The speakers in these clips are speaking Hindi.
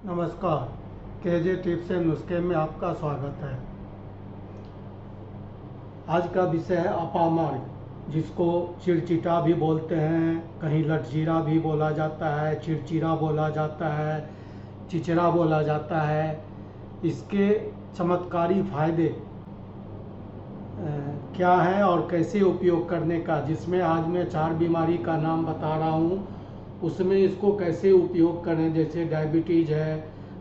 नमस्कार। केजे टिप्स एंड नुस्खे में आपका स्वागत है। आज का विषय है अपामार्ग, जिसको चिड़चिटा भी बोलते हैं, कहीं लटजीरा भी बोला जाता है, चिड़चिड़ा बोला जाता है, चिचड़ा बोला जाता है। इसके चमत्कारी फायदे क्या है और कैसे उपयोग करने का, जिसमें आज मैं 4 बीमारी का नाम बता रहा हूँ। उसमें इसको कैसे उपयोग करें, जैसे डायबिटीज़ है,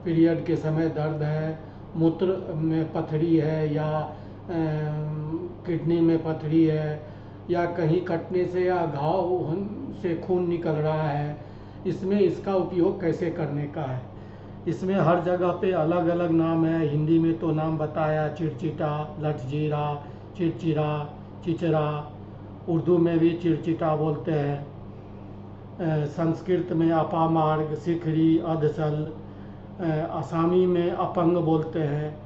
पीरियड के समय दर्द है, मूत्र में पथरी है, या किडनी में पथरी है, या कहीं कटने से या घाव से खून निकल रहा है। इसमें इसका उपयोग कैसे करने का है। इसमें हर जगह पे अलग अलग नाम है। हिंदी में तो नाम बताया, चिड़चिटा, लटजीरा, चिड़चिड़ा, चिचरा। उर्दू में भी चिड़चिटा बोलते हैं। संस्कृत में अपामार्ग, सिखरी, अधसल। असामी में अपंग बोलते हैं।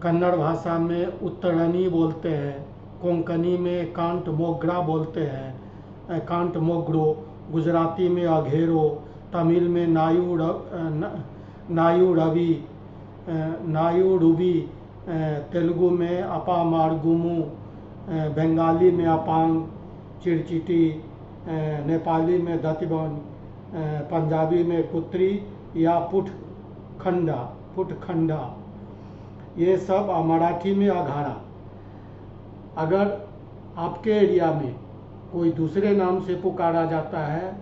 कन्नड़ भाषा में उत्तरणी बोलते हैं। कोंकणी में कांट मोगरा बोलते हैं, कांट मोगरो। गुजराती में अघेरो। तमिल में नायु रवि। तेलुगु में अपामार्गुमु। बंगाली में अपांग, चिड़चिटी। नेपाली में दतिवन। पंजाबी में पुत्री या पुटखंडा। ये सब। मराठी में अघाड़ा। अगर आपके एरिया में कोई दूसरे नाम से पुकारा जाता है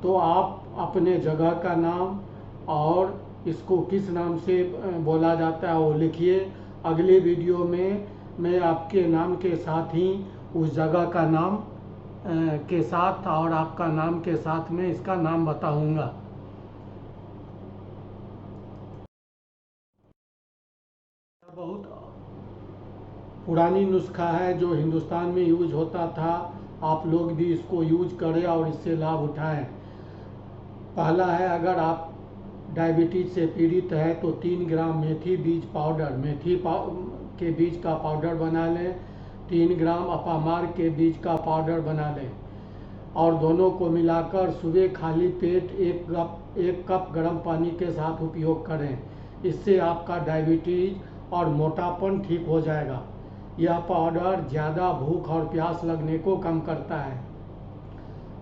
तो आप अपने जगह का नाम और इसको किस नाम से बोला जाता है वो लिखिए। अगले वीडियो में मैं आपके नाम के साथ ही उस जगह का नाम के साथ और आपका नाम के साथ में इसका नाम बताऊंगा। बहुत पुरानी नुस्खा है जो हिंदुस्तान में यूज होता था। आप लोग भी इसको यूज करें और इससे लाभ उठाएं। पहला है, अगर आप डायबिटीज से पीड़ित है तो 3 ग्राम मेथी बीज पाउडर, के बीज का पाउडर बना लें। 3 ग्राम अपामार्ग के बीज का पाउडर बना लें और दोनों को मिलाकर सुबह खाली पेट 1 कप गर्म पानी के साथ उपयोग करें। इससे आपका डायबिटीज और मोटापन ठीक हो जाएगा। यह पाउडर ज़्यादा भूख और प्यास लगने को कम करता है।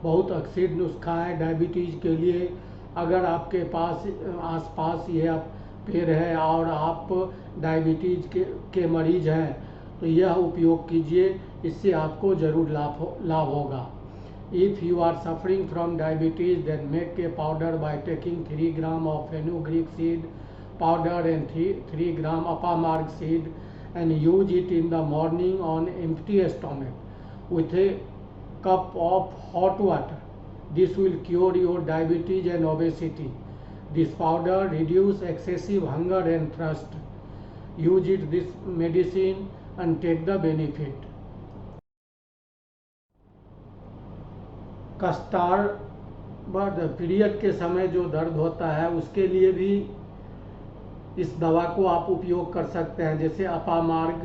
बहुत अक्सर नुस्खा है डायबिटीज़ के लिए। अगर आपके पास आसपास यह पेड़ है और आप डायबिटीज़ के मरीज हैं तो यह उपयोग कीजिए, इससे आपको ज़रूर लाभ होगा। If you are suffering from diabetes, then make a powder by taking 3 gram of fenugreek seed powder and 3 gram apamarg seed and use it in the morning on empty stomach with a cup of hot water. This will cure your diabetes and obesity. This powder reduce excessive hunger and thirst. Use this medicine and take the benefit. कस्टार्ड पीरियड के समय जो दर्द होता है उसके लिए भी इस दवा को आप उपयोग कर सकते हैं। जैसे अपामार्ग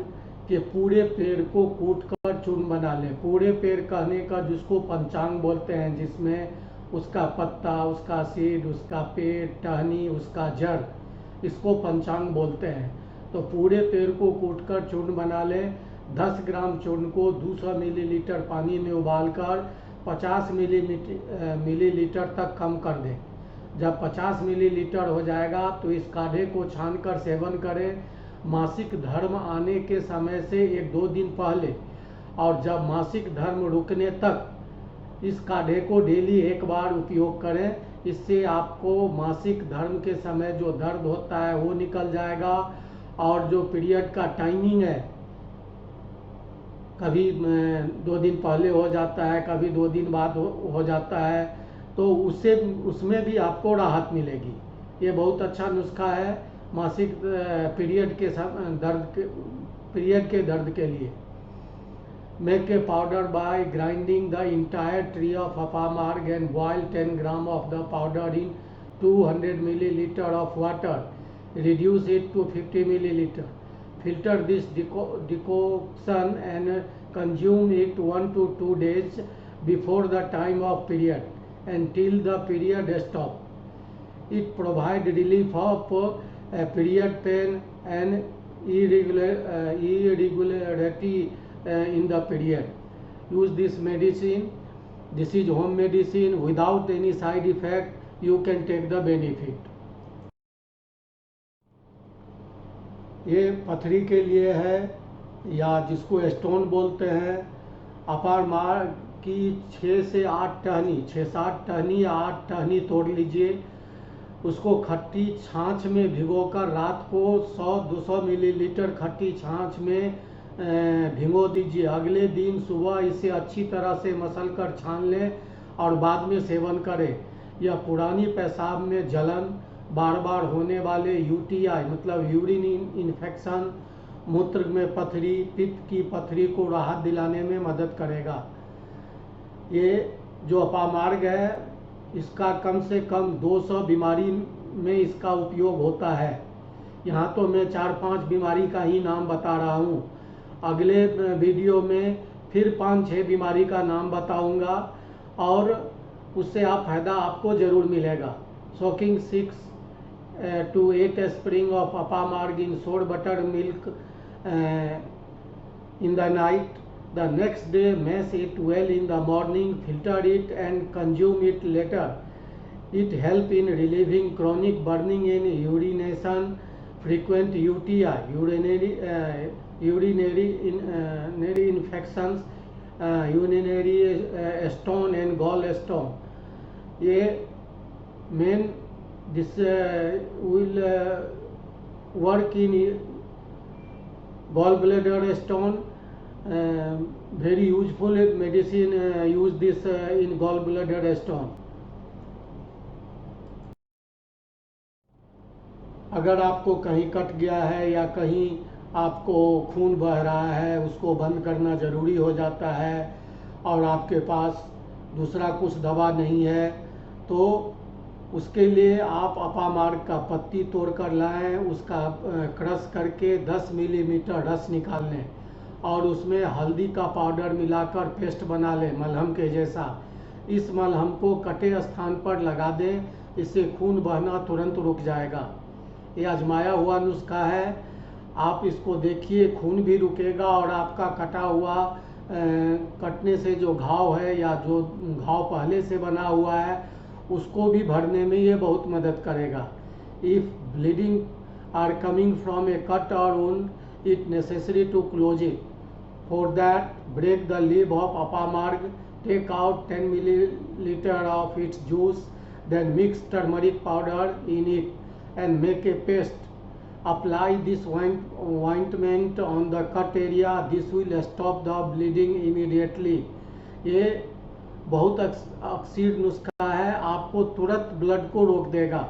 के पूरे पेड़ को कूट कर चूर्ण बना लें। पूरे पेड़ कहने का जिसको पंचांग बोलते हैं, जिसमें उसका पत्ता, उसका सीड, उसका पेड़, टहनी, उसका जड़, इसको पंचांग बोलते हैं। तो पूरे पेड़ को कूट कर चूर्ण बना लें। 10 ग्राम चूर्ण को 200 मिलीलीटर पानी में उबालकर 50 मिलीलीटर तक कम कर दें। जब 50 मिलीलीटर हो जाएगा तो इस काढ़े को छानकर सेवन करें। मासिक धर्म आने के समय से 1-2 दिन पहले और जब मासिक धर्म रुकने तक इस काढ़े को डेली 1 बार उपयोग करें। इससे आपको मासिक धर्म के समय जो दर्द होता है वो निकल जाएगा और जो पीरियड का टाइमिंग है, कभी 2 दिन पहले हो जाता है, कभी 2 दिन बाद हो जाता है, तो उसमें भी आपको राहत मिलेगी। ये बहुत अच्छा नुस्खा है मासिक पीरियड के दर्द के लिए। Make a powder by grinding the entire tree of apamarga and boil 10 gram of the powder in 200 millilitre of water. Reduce it to 50 millilitre. Filter this decoction and consume it 1 to 2 days before the time of period until the period stop. It provide relief of period pain and irregularity in the period. Use this medicine. This is home medicine without any side effect. You can take the benefit. ये पथरी के लिए है, या जिसको स्टोन बोलते हैं। अपार मार्ग की 6 से 8 टहनी, 6-7 टहनी या 8 टहनी तोड़ लीजिए। उसको खट्टी छाछ में भिगोकर रात को 100-200 मिलीलीटर खट्टी छाछ में भिगो दीजिए। अगले दिन सुबह इसे अच्छी तरह से मसल कर छान लें और बाद में सेवन करें। यह पुरानी पेशाब में जलन, बार बार होने वाले यूटीआई मतलब यूरिन इन्फेक्शन, मूत्र में पथरी, पित्त की पथरी को राहत दिलाने में मदद करेगा। ये जो अपामार्ग है, इसका कम से कम 200 बीमारी में इसका उपयोग होता है। यहाँ तो मैं 4-5 बीमारी का ही नाम बता रहा हूँ। अगले वीडियो में फिर 5-6 बीमारी का नाम बताऊँगा और उससे फ़ायदा आपको ज़रूर मिलेगा। Soaking 6 to 8 spring of Apamarg in sour butter milk in the night. The next day mash it well in the morning, filter it and consume it later. It help in relieving chronic burning in urination, frequent UTI, urinary infections, urinary stone and gallstone. ये main this will work in gallbladder stone. Very useful medicine. Use this in gallbladder stone. अगर आपको कहीं कट गया है या कहीं आपको खून बह रहा है, उसको बंद करना ज़रूरी हो जाता है और आपके पास दूसरा कुछ दवा नहीं है, तो उसके लिए आप अपामार्ग का पत्ती तोड़ कर लाएँ, उसका क्रश करके 10 मिलीमीटर रस निकाल लें और उसमें हल्दी का पाउडर मिलाकर पेस्ट बना लें मलहम के जैसा। इस मलहम को कटे स्थान पर लगा दें, इससे खून बहना तुरंत रुक जाएगा। ये आजमाया हुआ नुस्खा है, आप इसको देखिए, खून भी रुकेगा और आपका कटा हुआ कटने से जो घाव है या जो घाव पहले से बना हुआ है उसको भी भरने में ये बहुत मदद करेगा। If bleeding are coming from a cut और wound, it necessary to close it. For that, break the leaf of Apamarg, take out 10 milliliter of its juice, then mix turmeric powder in it and make a paste. Apply this ointment on the cut area. This will stop the bleeding immediately. ये बहुत अक्सीर नुस्खा है, आपको तुरंत ब्लड को रोक देगा।